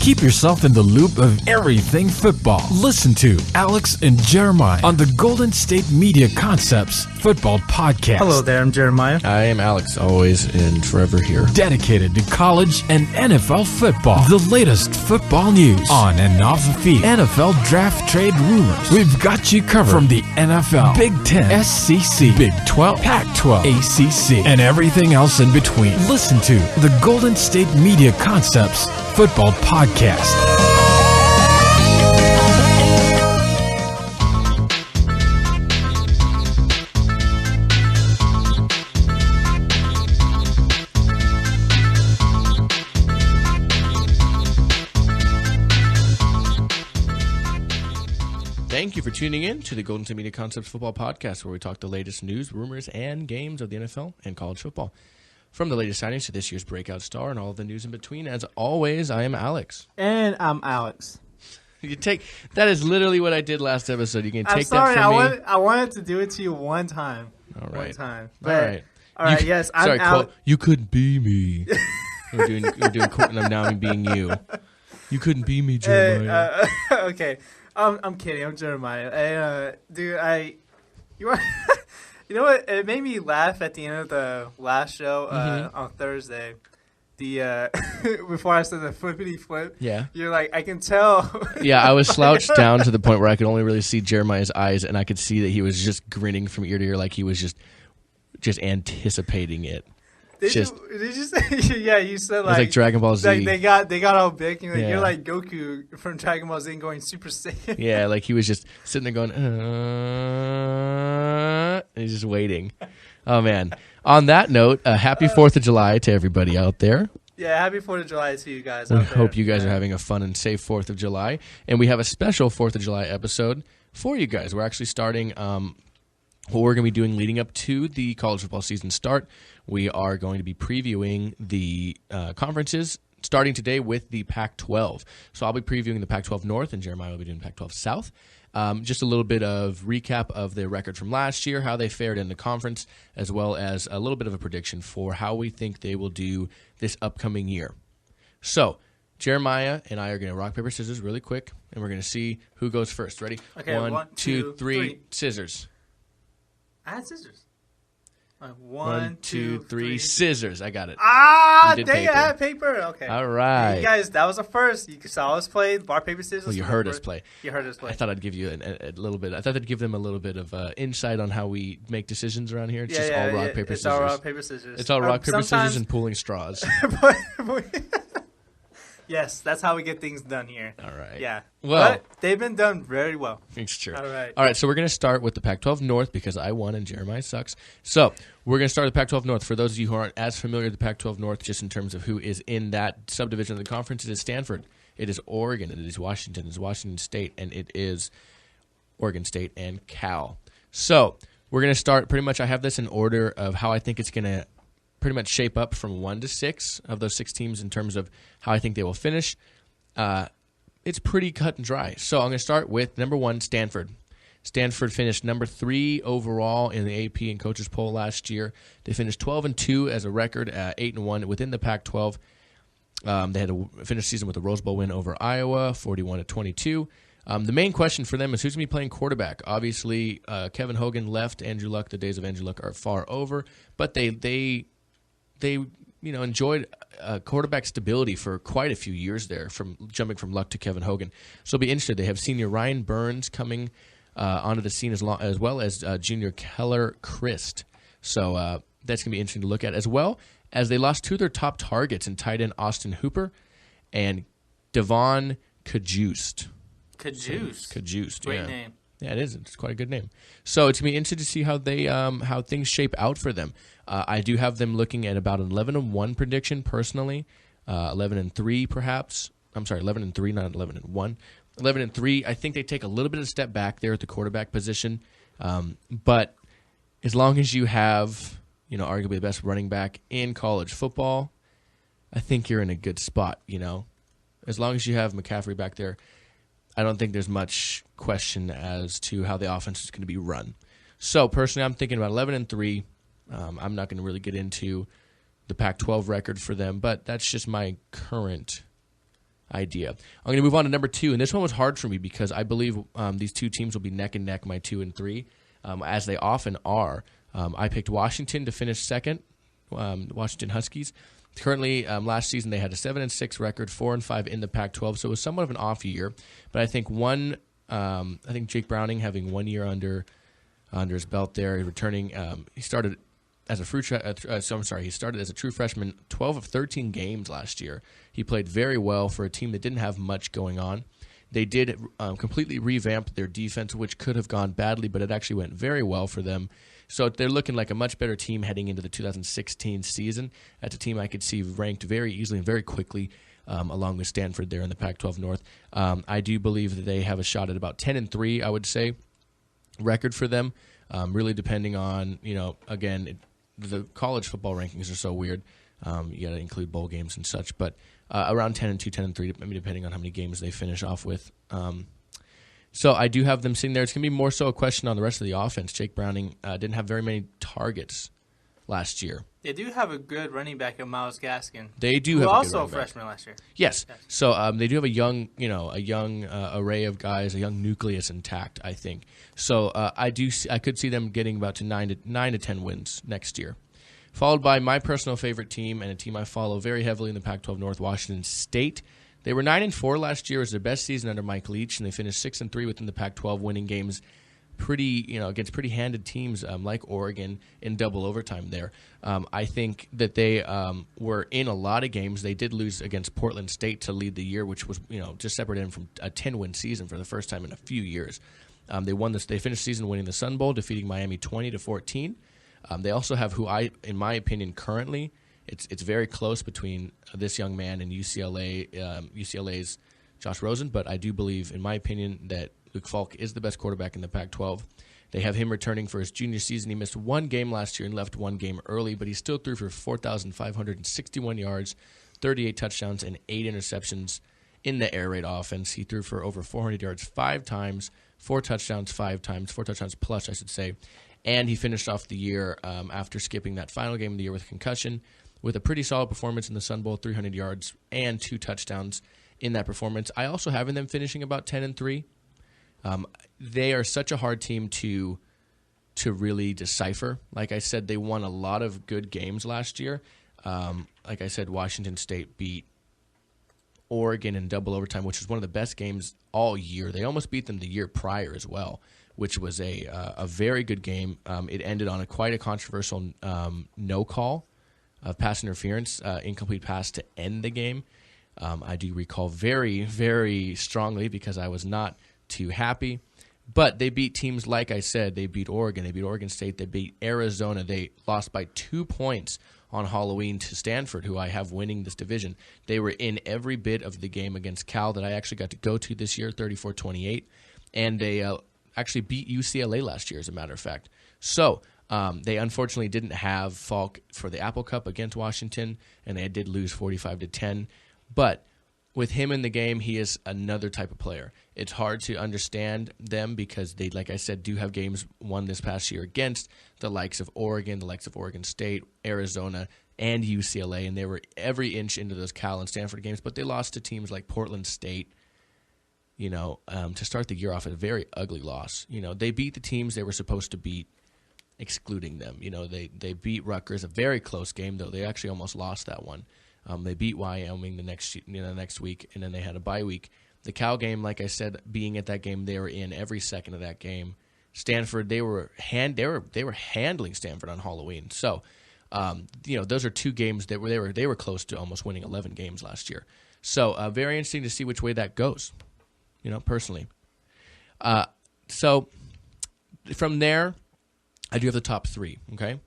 Keep yourself in the loop of everything football. Listen to Alex and Jeremiah on the Golden State Media Concepts Football Podcast. Hello there, I'm Jeremiah. I am Alex, always and forever here. Dedicated to college and NFL football. The latest football news on and off the field. NFL draft trade rumors. We've got you covered from the NFL, Big Ten, SEC, Big 12, Pac-12, ACC, and everything else in between. Listen to the Golden State Media Concepts Football Podcast. Thank you for tuning in to the Golden State Media Concepts Football Podcast, where we talk the latest news, rumors, and games of the NFL and college football. From the latest signings to this year's breakout star and all of the news in between, as always, I am Alex. And I'm Alex. That is literally what I did last episode. You can take that from me. I wanted to do it to you one time. All right. One time. But, all right, yes, I'm Alex. You couldn't be me. We're doing now I'm being you. You couldn't be me, Jeremiah. Okay. I'm kidding. I'm Jeremiah. You know what? It made me laugh at the end of the last show on Thursday. The before I said the flippity flip. Yeah. You're like, I can tell. Yeah, I was slouched down to the point where I could only really see Jeremiah's eyes, and I could see that he was just grinning from ear to ear, like he was just anticipating it. Did you say? Yeah, you said like, it was like Dragon Ball Z. Like they got all big, and you're like Goku from Dragon Ball Z going Super Saiyan. Yeah, like he was just sitting there going, and he's just waiting. Oh man! On that note, happy 4th of July to everybody out there. Yeah, happy 4th of July to you guys. We hope you guys are having a fun and safe 4th of July, and we have a special 4th of July episode for you guys. We're actually starting. What we're going to be doing leading up to the college football season start, we are going to be previewing the conferences starting today with the Pac-12. So I'll be previewing the Pac-12 North, and Jeremiah will be doing Pac-12 South. Just a little bit of recap of the record from last year, how they fared in the conference, as well as a little bit of a prediction for how we think they will do this upcoming year. So Jeremiah and I are going to rock, paper, scissors really quick, and we're going to see who goes first. Ready? Okay, 1, 2, 3, scissors. I had scissors. 1, 2, 3, scissors. I got it. Dang it, I had paper. Okay. All right. You guys, that was a first. You saw us play rock, paper, scissors. Well, you heard us play. You heard us play. I thought I'd give you a little bit. I thought I'd give them a little bit of insight on how we make decisions around here. It's just all rock, paper, scissors. It's all rock, paper, scissors. It's all rock, paper, scissors, and pulling straws. Yes, that's how we get things done here. All right. Yeah. Well, but they've been done very well. It's true. All right. All right, so we're going to start with the Pac-12 North because I won and Jeremiah sucks. So we're going to start with the Pac-12 North. For those of you who aren't as familiar with the Pac-12 North, just in terms of who is in that subdivision of the conference, it is Stanford, it is Oregon, it is Washington, it is Washington State, and it is Oregon State and Cal. So we're going to start pretty much, I have this in order of how I think it's going to pretty much shape up from 1 to 6 of those 6 teams in terms of how I think they will finish. It's pretty cut and dry. So I'm going to start with number 1, Stanford. Stanford finished number 3 overall in the AP and coaches poll last year. They finished 12-2 as a record, 8-1 within the Pac-12. They had to finish the season with a Rose Bowl win over Iowa, 41-22. The main question for them is who's going to be playing quarterback. Obviously, Kevin Hogan left. Andrew Luck, the days of Andrew Luck are far over, but they enjoyed quarterback stability for quite a few years there, from jumping from Luck to Kevin Hogan. So it'll be interesting. They have senior Ryan Burns coming onto the scene as well as junior Keller Christ. So that's going to be interesting to look at, as well as they lost 2 of their top targets in tight end Austin Hooper and Devon Cajuste. Cajuste. Great name. Yeah, it is. It's quite a good name. So it's going to be interesting to see how they how things shape out for them. I do have them looking at about an 11-1 prediction personally, 11-3 perhaps. I'm sorry, 11-3, not 11-1. 11-3. I think they take a little bit of a step back there at the quarterback position, but as long as you have, arguably the best running back in college football, I think you're in a good spot. As long as you have McCaffrey back there, I don't think there's much question as to how the offense is going to be run. So personally, I'm thinking about 11-3. I'm not going to really get into the Pac-12 record for them, but that's just my current idea. I'm going to move on to number 2, and this one was hard for me because I believe these two teams will be neck and neck, my 2 and 3, as they often are. I picked Washington to finish second, Washington Huskies. Currently, last season they had a 7-6 record, 4-5 in the Pac-12, so it was somewhat of an off year. But I think Jake Browning having 1 year under his belt there, returning. He started as a he started as a true freshman, 12 of 13 games last year. He played very well for a team that didn't have much going on. They did completely revamp their defense, which could have gone badly, but it actually went very well for them. So they're looking like a much better team heading into the 2016 season. That's a team I could see ranked very easily and very quickly, along with Stanford there in the Pac-12 North. I do believe that they have a shot at about 10-3, I would say, record for them. Really depending on, again, the college football rankings are so weird. You got to include bowl games and such, but around 10-2, 10-3, depending on how many games they finish off with. So I do have them sitting there. It's going to be more so a question on the rest of the offense. Jake Browning didn't have very many targets last year. They do have a good running back in Myles Gaskin. They do who have also a a good running freshman last year. Yes. So they do have a young array of guys, a young nucleus intact, I think. So I could see them getting about to 9 to 10 wins next year. Followed by my personal favorite team and a team I follow very heavily in the Pac-12 North, Washington State. They were 9-4 last year. It was their best season under Mike Leach, and they finished 6-3 within the Pac-12, winning games against pretty handed teams like Oregon in double overtime there. I think that they were in a lot of games. They did lose against Portland State to lead the year, which was just separated them from a 10-win season for the first time in a few years. They finished the season winning the Sun Bowl, defeating Miami 20-14. They also have in my opinion, currently, it's very close between this young man and UCLA's Josh Rosen, but I do believe, in my opinion, that Luke Falk is the best quarterback in the Pac-12. They have him returning for his junior season. He missed one game last year and left one game early, but he still threw for 4,561 yards, 38 touchdowns, and 8 interceptions in the air raid offense. He threw for over 400 yards 5 times, 4 touchdowns 5 times, 4 touchdowns plus, I should say. And he finished off the year after skipping that final game of the year with concussion with a pretty solid performance in the Sun Bowl, 300 yards and 2 touchdowns in that performance. I also have them finishing about 10-3. They are such a hard team to really decipher. Like I said, they won a lot of good games last year. Like I said, Washington State beat Oregon in double overtime, which was one of the best games all year. They almost beat them the year prior as well, which was a very good game. It ended on quite a controversial no call of pass interference, incomplete pass to end the game. I do recall very, very strongly because I was not too happy. But they beat teams, like I said, they beat Oregon, they beat Oregon State, they beat Arizona. They lost by 2 points on Halloween to Stanford, who I have winning this division. They were in every bit of the game against Cal that I actually got to go to this year, 34-28. And they actually beat UCLA last year, as a matter of fact. So they unfortunately didn't have Falk for the Apple Cup against Washington, and they did lose 45-10. But with him in the game, he is another type of player. It's hard to understand them because they, like I said, do have games won this past year against the likes of Oregon, the likes of Oregon State, Arizona, and UCLA, and they were every inch into those Cal and Stanford games, but they lost to teams like Portland State, to start the year off at a very ugly loss. They beat the teams they were supposed to beat, excluding them. They beat Rutgers, a very close game, though. They actually almost lost that one. They beat Wyoming the next week, and then they had a bye week. The Cal game, like I said, being at that game, they were in every second of that game. Stanford, they were handling Stanford on Halloween. So, those are 2 games that they were close to almost winning 11 games last year. So, very interesting to see which way that goes. Personally. So, from there, I do have the top 3. Okay.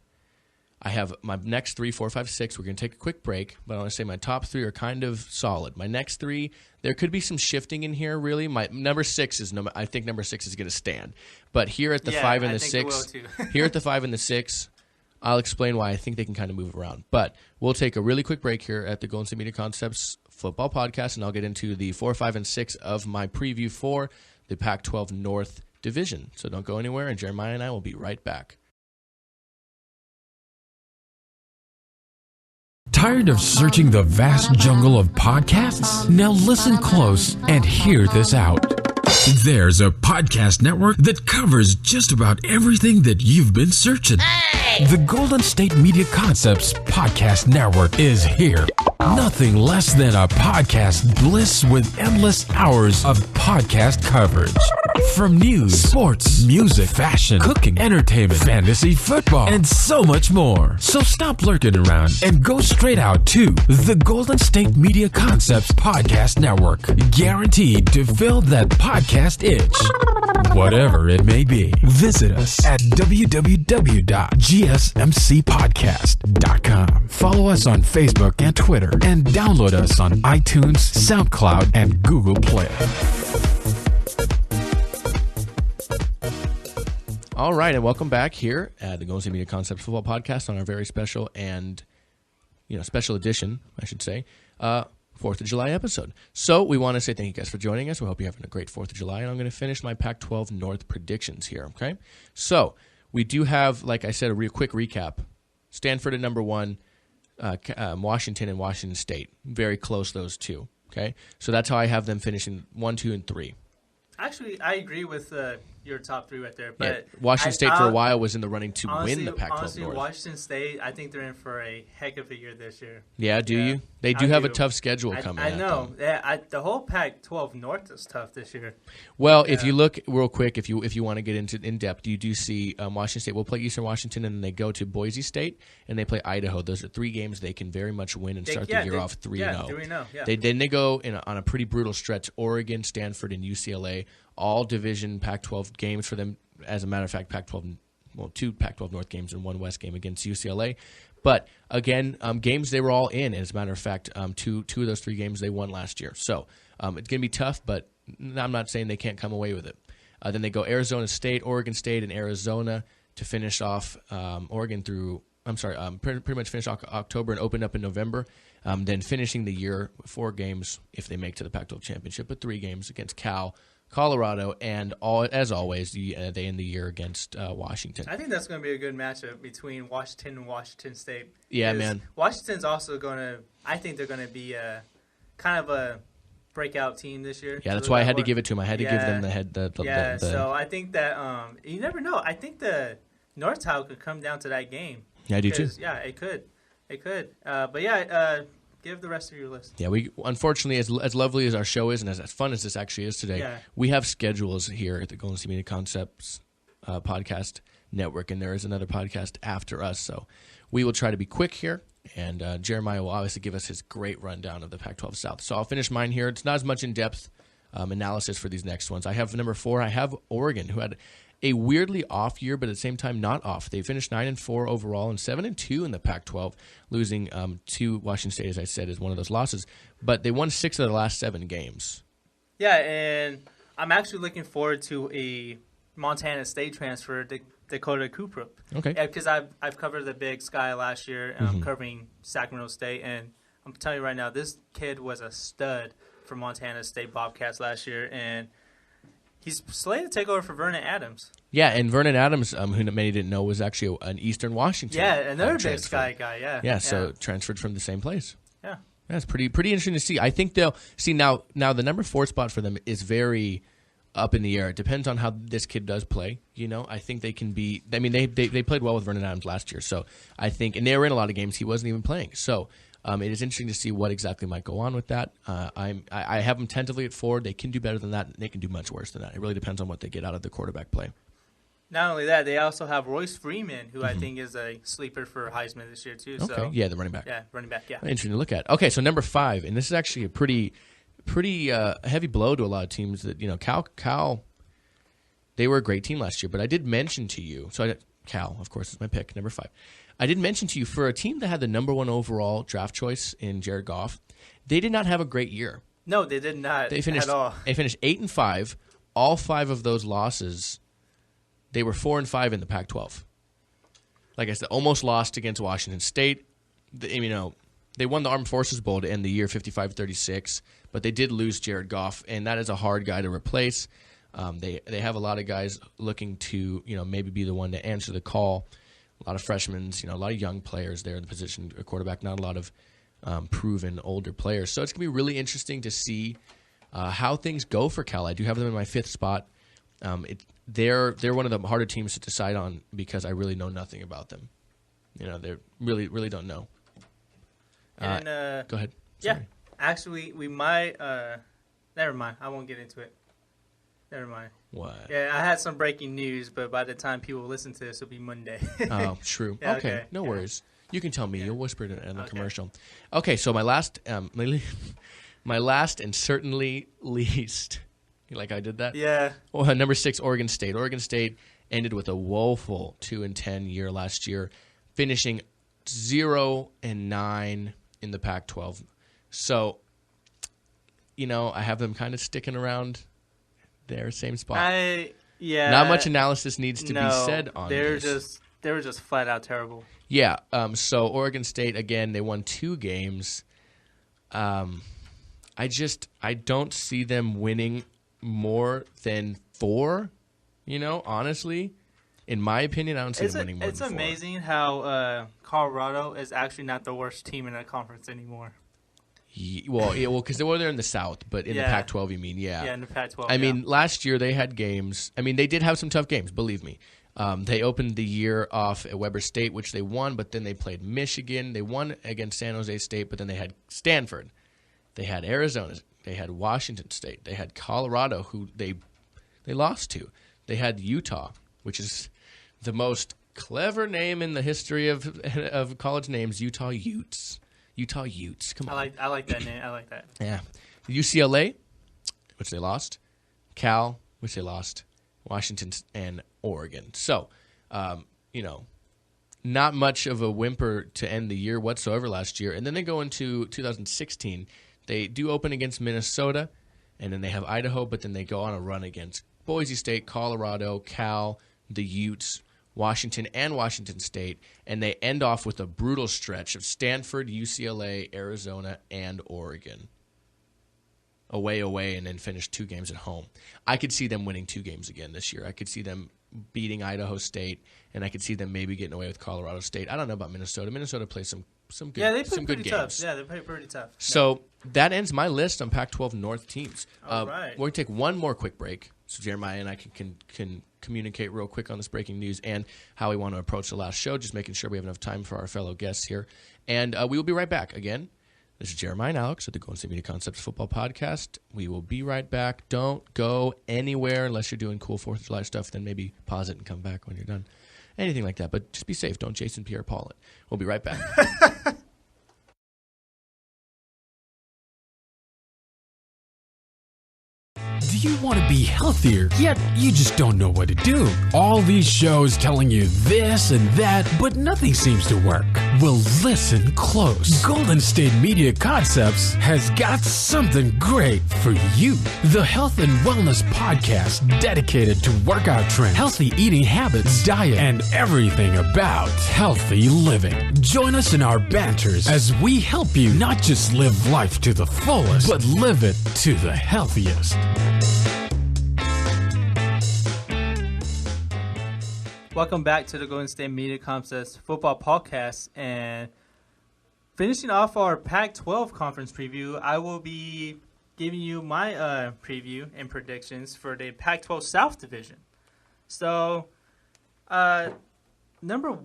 I have my next 3, 4, 5, 6. We're going to take a quick break, but I want to say my top 3 are kind of solid. My next 3, there could be some shifting in here, really. My number 6 is I think number 6 is going to stand. But here at the 5 and the 6, here at the 5 and the 6, I'll explain why I think they can kind of move around. But we'll take a really quick break here at the Golden State Media Concepts Football Podcast, and I'll get into the 4, 5, and 6 of my preview for the Pac-12 North Division. So don't go anywhere, and Jeremiah and I will be right back. Tired of searching the vast jungle of podcasts? Now listen close and hear this out. There's a podcast network that covers just about everything that you've been searching. Hey! The Golden State Media Concepts Podcast Network is here. Nothing less than a podcast bliss with endless hours of podcast coverage. From news, sports, music, fashion, cooking, entertainment, fantasy, football, and so much more. So stop lurking around and go straight out to the Golden State Media Concepts Podcast Network. Guaranteed to fill that podcast itch. Whatever it may be. Visit us at www.gsmcpodcast.com. Follow us on Facebook and Twitter, and download us on iTunes, SoundCloud, and Google Play. All right, and welcome back here at the Golden State Media Concepts Football Podcast on our very special and, special edition, I should say, 4th of July episode. So we want to say thank you guys for joining us. We hope you're having a great 4th of July, and I'm going to finish my Pac-12 North predictions here, okay? So we do have, like I said, a real quick recap. Stanford at number 1, Washington and Washington State. Very close, those two, okay? So that's how I have them finishing 1, 2, and 3. Actually, I agree with your top 3 right there. But yeah, Washington State for a while was in the running to win the Pac-12 honestly, North. Washington State, I think they're in for a heck of a year this year. Yeah, do you? They do have a tough schedule coming. I know. The whole Pac-12 North is tough this year. Well, if you look real quick, if you want to get into in depth, you do see Washington State will play Eastern Washington, and then they go to Boise State, and they play Idaho. Those are 3 games they can very much win and start the year off 3-0. 3-0. Yeah. Then they go on a pretty brutal stretch: Oregon, Stanford, and UCLA. All division Pac-12 games for them. As a matter of fact, 2 Pac-12 North games and 1 West game against UCLA. But again, games they were all in. As a matter of fact, 2 of those 3 games they won last year. So it's going to be tough, but I'm not saying they can't come away with it. Then they go Arizona State, Oregon State, and Arizona to finish off pretty much finish October and open up in November. Then finishing the year with 4 games if they make to the Pac-12 Championship, but 3 games against Cal, Colorado, and as always, they end the year against Washington. I think that's going to be a good matchup between Washington and Washington State. Yeah, man. Washington's also going to – I think they're going to be kind of a breakout team this year. Yeah, that's why I had to give it to them. I had to give them the head. So I think that you never know. I think the North Tower could come down to that game. Yeah, I do too. Yeah, it could. Give the rest of your list. Yeah, we unfortunately, as lovely as our show is and as fun as this actually is today, we have schedules here at the Golden State Media Concepts Podcast Network, and there is another podcast after us. So we will try to be quick here, and Jeremiah will obviously give us his great rundown of the Pac-12 South. So I'll finish mine here. It's not as much in-depth analysis for these next ones. I have number 4. I have Oregon, who had a weirdly off year, but at the same time not off. They finished 9-4 overall and 7-2 in the Pac-12, losing to Washington State, as I said, is one of those losses. But they won 6 of the last 7 games. Yeah, and I'm actually looking forward to a Montana State transfer, Dakota Cooper. Okay. Yeah, because I've covered the Big Sky last year, and I'm covering Sacramento State, and I'm telling you right now, this kid was a stud for Montana State Bobcats last year, and he's slated to take over for Vernon Adams. Yeah, and Vernon Adams, who many didn't know, was actually an Eastern Washington. Yeah, another Big Sky guy. Yeah. So transferred from the same place. Yeah, that's pretty interesting to see. I think they'll see now. The number 4 spot for them is very up in the air. It depends on how this kid does play. I think they can be. I mean, they played well with Vernon Adams last year, so I think, and they were in a lot of games he wasn't even playing. So. It is interesting to see what exactly might go on with that. I have them tentatively at 4. They can do better than that. They can do much worse than that. It really depends on what they get out of the quarterback play. Not only that, they also have Royce Freeman, who I think is a sleeper for Heisman this year too. Okay, so, yeah, the running back. Yeah, running back, yeah. Interesting to look at. Okay, so number 5, and this is actually a pretty heavy blow to a lot of teams that, Cal, they were a great team last year, but I did mention to you, Cal, of course, is my pick, number 5. I did mention to you, for a team that had the number 1 overall draft choice in Jared Goff, they did not have a great year. No, they did not at all. They finished 8-5. All 5 of those losses, they were 4-5 in the Pac-12. Like I said, almost lost against Washington State. They won the Armed Forces Bowl to end the year 55-36, but they did lose Jared Goff, and that is a hard guy to replace. They have a lot of guys looking to maybe be the one to answer the call. A lot of freshmen, a lot of young players there in the position of quarterback, not a lot of proven older players. So it's going to be really interesting to see how things go for Cal. I do have them in my 5th spot. They're one of the harder teams to decide on because I really know nothing about them. They really don't know. And, go ahead. Sorry. Yeah, actually, we might. Never mind. I won't get into it. Never mind. What? Yeah, I had some breaking news, but by the time people listen to this, it'll be Monday. Oh, true. Yeah, okay, no worries. You can tell me. Yeah. You'll whisper it in the commercial. Okay, so my last, my last and certainly least. You like I did that? Yeah. Well, number 6, Oregon State. Oregon State ended with a woeful 2-10 year last year, finishing 0-9 in the Pac-12. So, I have them kind of sticking around there, same spot. Not much analysis needs to be said on this. They were just flat out terrible. Yeah. So Oregon State, again, they won 2 games. I don't see them winning more than 4. Honestly, in my opinion, I don't see them winning more than 4. It's amazing how Colorado is actually not the worst team in that conference anymore. Well, because they're in the South, but in the Pac-12, you mean, yeah. Yeah, in the Pac-12, I mean, last year they had games. I mean, they did have some tough games, believe me. They opened the year off at Weber State, which they won, but then they played Michigan. They won against San Jose State, but then they had Stanford. They had Arizona. They had Washington State. They had Colorado, who they lost to. They had Utah, which is the most clever name in the history of college names, Utah Utes. Utah Utes. Come on. I like that name. I like that. Yeah. UCLA, which they lost. Cal, which they lost. Washington and Oregon. So, not much of a whimper to end the year whatsoever last year. And then they go into 2016. They do open against Minnesota, and then they have Idaho, but then they go on a run against Boise State, Colorado, Cal, the Utes, Washington, and Washington State, and they end off with a brutal stretch of Stanford, UCLA, Arizona, and Oregon. Away, and then finish 2 games at home. I could see them winning 2 games again this year. I could see them beating Idaho State, and I could see them maybe getting away with Colorado State. I don't know about Minnesota. Minnesota plays some good they play some pretty good tough. games. Yeah, they play pretty tough. So that ends my list on Pac-12 North teams. All right. We're going to take one more quick break so Jeremiah and I can communicate real quick on this breaking news and how we want to approach the last show, just making sure we have enough time for our fellow guests here. And we will be right back. Again, this is Jeremiah and Alex at the Golden State Media Concepts Football Podcast. We will be right back. Don't go anywhere unless you're doing cool 4th of July stuff. Then maybe pause it and come back when you're done. Anything like that. But just be safe. Don't Jason Pierre-Paul it. We'll be right back. Do you want to be healthier, yet you just don't know what to do? All these shows telling you this and that, but nothing seems to work. Well, listen close. Golden State Media Concepts has got something great for you. The Health and Wellness Podcast dedicated to workout trends, healthy eating habits, diet, and everything about healthy living. Join us in our banters as we help you not just live life to the fullest, but live it to the healthiest. Welcome back to the Golden State Media Concepts Football Podcast. And finishing off our Pac-12 conference preview, I will be giving you my preview and predictions for the Pac-12 South Division. So, I have number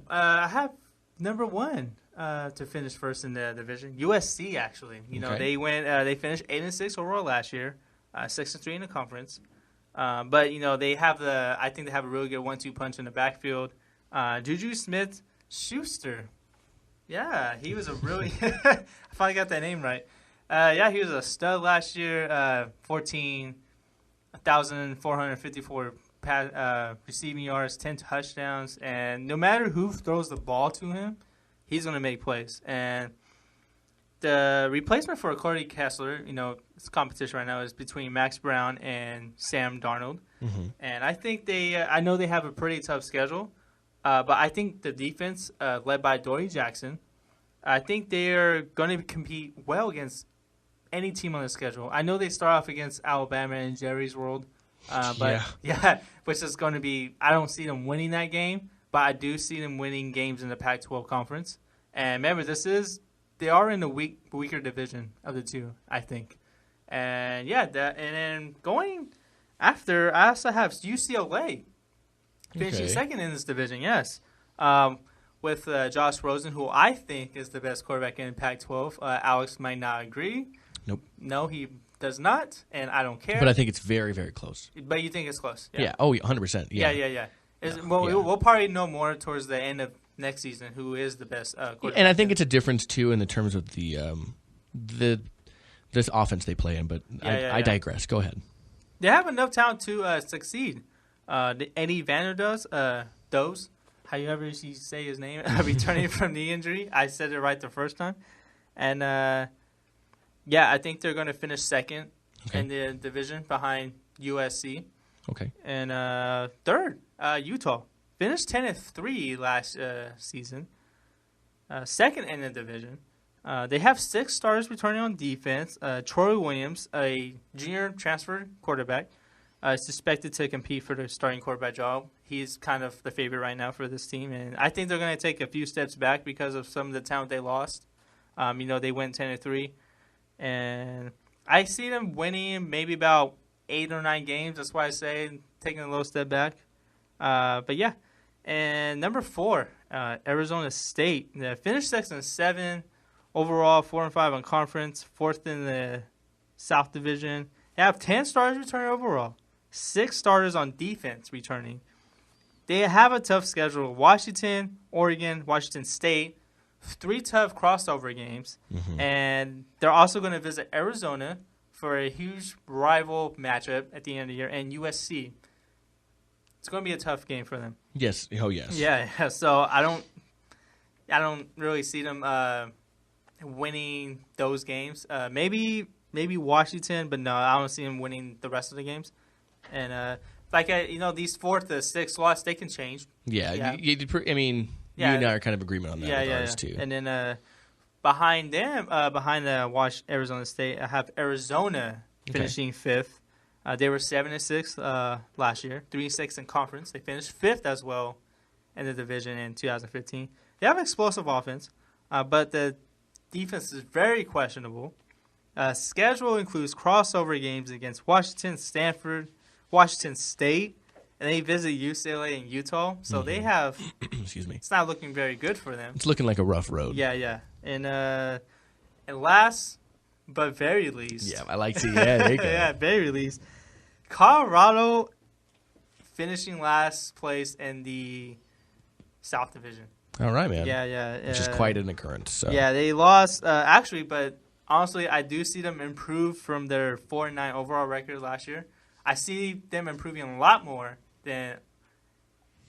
1 to finish first in the division. USC, actually. They finished 8-6 overall last year, 6-3 in the conference. But I think they have a really good 1-2 punch in the backfield. Juju Smith-Schuster. Yeah, he was a really I finally got that name right. He was a stud last year. 14,454 receiving yards, 10 touchdowns, and no matter who throws the ball to him, he's going to make plays. And the replacement for Corey Kessler, it's competition right now, is between Max Brown and Sam Darnold. Mm-hmm. And I think I know they have a pretty tough schedule, but I think the defense, led by Dory Jackson, I think they're going to compete well against any team on the schedule. I know they start off against Alabama in Jerry's World, which is going to be, I don't see them winning that game, but but I do see them winning games in the Pac-12 conference. And remember, they are in the weaker division of the two, I think. And and then going after, I also have UCLA finishing second in this division. Yes, with Josh Rosen, who I think is the best quarterback in Pac-12. Alex might not agree. Nope. No, he does not, and I don't care. But I think it's very, very close. But you think it's close? Yeah. Oh, 100%. Yeah. We'll probably know more towards the end of next season who is the best quarterback. And I think it's a difference too in the terms of this offense they play in. But I digress. Go ahead. They have enough talent to succeed. Eddie Doze, however you say his name, returning from knee injury. I said it right the first time. And, I think they're going to finish second in the division behind USC. Okay. And third, Utah. Finished 10-3 last season. Second in the division. They have 6 starters returning on defense. Troy Williams, a junior transfer quarterback, is suspected to compete for the starting quarterback job. He's kind of the favorite right now for this team, and I think they're going to take a few steps back because of some of the talent they lost. They went 10-3, and I see them winning maybe about 8 or 9 games. That's why I say taking a little step back. And number 4, Arizona State. They finished 6-7. Overall, 4-5 on conference, 4th in the South Division. They have 10 starters returning overall, 6 starters on defense returning. They have a tough schedule: Washington, Oregon, Washington State, 3 tough crossover games, and they're also going to visit Arizona for a huge rival matchup at the end of the year, and USC. It's going to be a tough game for them. Yes. Oh, yes. Yeah. So I don't really see them winning those games. Maybe Washington, but no, I don't see them winning the rest of the games. And these 4th to 6th loss, they can change. Yeah. You and I are kind of agreement on that with ours too. And then behind them, behind Arizona State, I have Arizona finishing 5th. They were 7-6 last year, 3-6 in conference. They finished 5th as well in the division in 2015. They have an explosive offense, but the defense is very questionable. Schedule includes crossover games against Washington, Stanford, Washington State, and they visit UCLA and Utah. So they have excuse me. It's not looking very good for them. It's looking like a rough road. Yeah. And last but very least. Yeah, I like to. Yeah, there you go. Yeah, very least. Colorado finishing last place in the South Division. All right, man. Yeah. Which is quite an occurrence. So. Yeah, they lost, actually, but honestly, I do see them improve from their 4-9 overall record last year. I see them improving a lot more than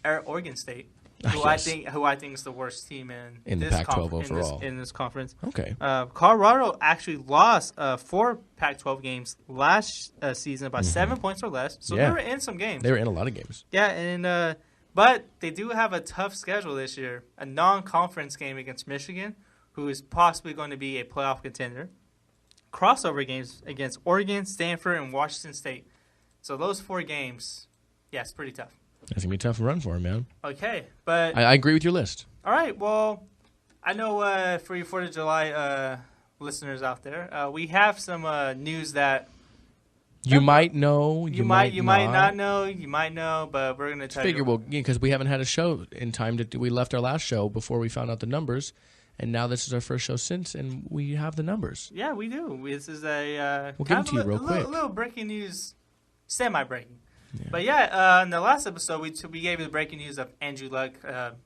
Oregon State, who I think is the worst team in the Pac-12 overall in this conference. Okay. Colorado actually lost 4 Pac-12 games last season by 7 points or less, so they were in some games. They were in a lot of games. Yeah, and but they do have a tough schedule this year. A non-conference game against Michigan, who is possibly going to be a playoff contender. Crossover games against Oregon, Stanford, and Washington State. So those 4 games, it's pretty tough. That's going to be a tough run for him, man. Okay, but I agree with your list. All right, well, I know for your 4th of July listeners out there, we have some news that you might know, you might not know, you might know, but we're going to try to figure because we haven't had a show in time. We left our last show before we found out the numbers, and now this is our first show since, and we have the numbers. Yeah, we do. This is a we'll give it to you real quick. A little breaking news, semi-breaking. Yeah. But in the last episode, we gave you the breaking news of Andrew Luck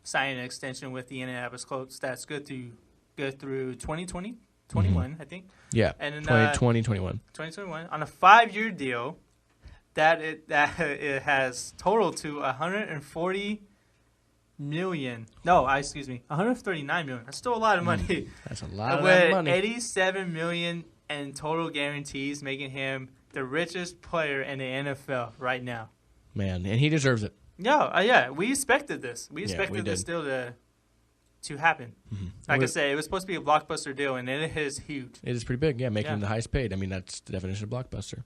signing an extension with the Indianapolis Colts. That's good to go through 2020, 21, I think. Yeah, and then, 2021. 2021 on a 5-year deal that it has totaled to $140 million. No, excuse me, $139 million. That's still a lot of money. That's a lot of money. $87 million in total guarantees, making him the richest player in the NFL right now. Man, and he deserves it. Yeah, we expected this. We expected this deal to happen. Like I said, it was supposed to be a blockbuster deal, and it is huge. It is pretty big, making him the highest paid. I mean, that's the definition of blockbuster.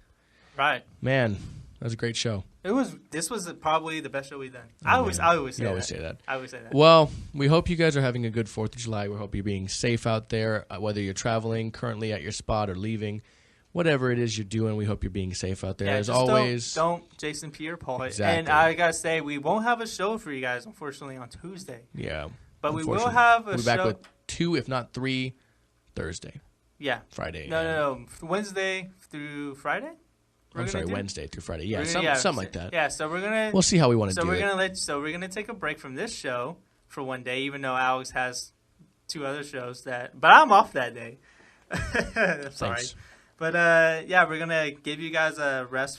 Right. Man, that was a great show. This was probably the best show we've done. I always say that. I always say that. Well, we hope you guys are having a good 4th of July. We hope you're being safe out there, whether you're traveling currently at your spot or leaving. Whatever it is you're doing, we hope you're being safe out there. As always, don't Jason Pierre-Paul it. Exactly. And I gotta say, we won't have a show for you guys, unfortunately, on Tuesday. Yeah, but we will have a show. We'll be back with 2, if not 3, Thursday. Yeah, Friday. No. Wednesday through Friday. Wednesday through Friday. Yeah, something like that. Yeah, so we'll see how we want to do it. We're gonna take a break from this show for one day, even though Alex has 2 other shows but I'm off that day. Sorry. Thanks. But, we're going to give you guys a rest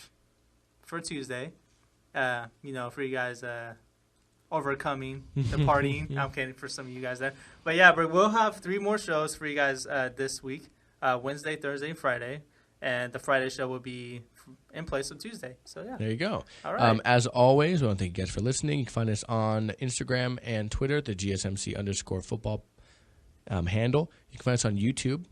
for Tuesday, for you guys overcoming the partying. I'm kidding for some of you guys there. But, we'll have 3 more shows for you guys this week, Wednesday, Thursday, and Friday. And the Friday show will be in place of Tuesday. So, yeah. There you go. All right. As always, we want to thank you guys for listening. You can find us on Instagram and Twitter, the GSMC_football handle. You can find us on YouTube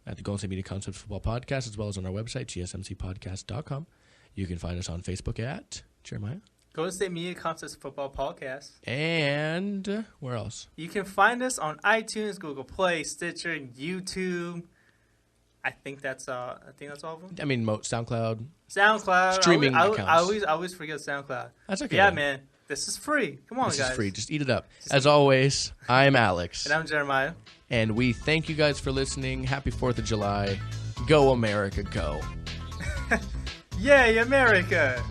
at the Golden State Media Concepts Football Podcast, as well as on our website, gsmcpodcast.com. You can find us on Facebook at Jeremiah. Golden State Media Concepts Football Podcast. And where else? You can find us on iTunes, Google Play, Stitcher, YouTube. I think that's all of them. I mean, SoundCloud. Streaming accounts. I always forget SoundCloud. That's okay. Yeah, man. This is free. Come on, guys. This is free. Just eat it up. As always, I'm Alex. And I'm Jeremiah. And we thank you guys for listening. Happy 4th of July. Go America, go. Yay, America.